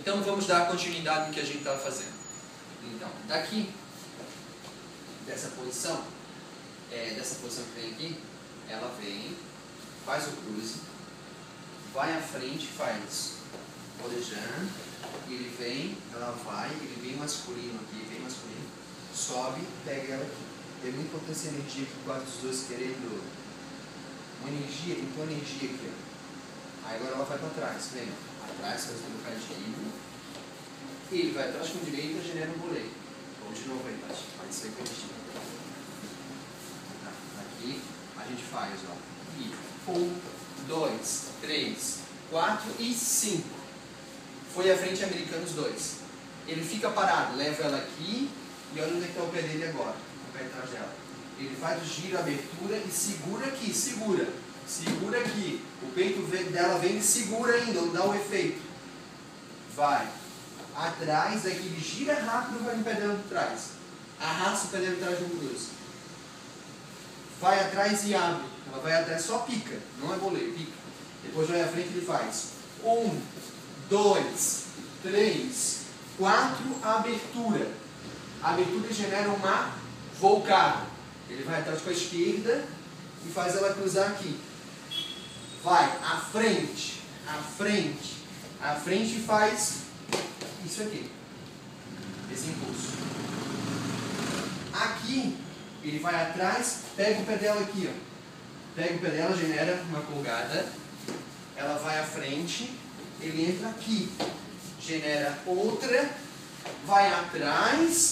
Então vamos dar continuidade no que a gente estava fazendo. Então, daqui, dessa posição que vem aqui, ela vem, faz o cruze, vai à frente, faz rodejando, ele vem masculino aqui, sobe, pega ela aqui. Tem muita potência e energia aqui, quase os dois querendo uma energia, tem uma energia aqui, ó. Aí agora ela vai para trás, vem, atrás, faz um bocadinho. E ele vai atrás com a direita, genera um boleio. Vamos de novo aí, Tati. Faz isso aí com a gente. Aqui a gente faz, ó. E 1, 2, 3, 4 e 5. Foi à frente americano os dois. Ele fica parado, leva ela aqui e olha onde é que está o pé dele agora. O pé atrás dela. Ele faz o giro, a abertura e segura aqui, segura. Segura aqui. O peito dela vem e segura ainda, dá um efeito. Vai. Atrás, aqui ele gira rápido, vai no pé dela de trás. Arrasta o pé dela de trás no cruze. Vai atrás e abre. Ela vai atrás, só pica. Não é boleio, pica. Depois vai à frente e ele faz 1, 2, 3, 4, abertura. A abertura genera uma volcada. Ele vai atrás com a esquerda e faz ela cruzar aqui. Vai à frente, à frente e faz isso aqui. Esse impulso. Aqui, ele vai atrás, pega o pé dela aqui, ó. Pega o pé dela, genera uma colgada. Ela vai à frente, ele entra aqui. Genera outra, vai atrás.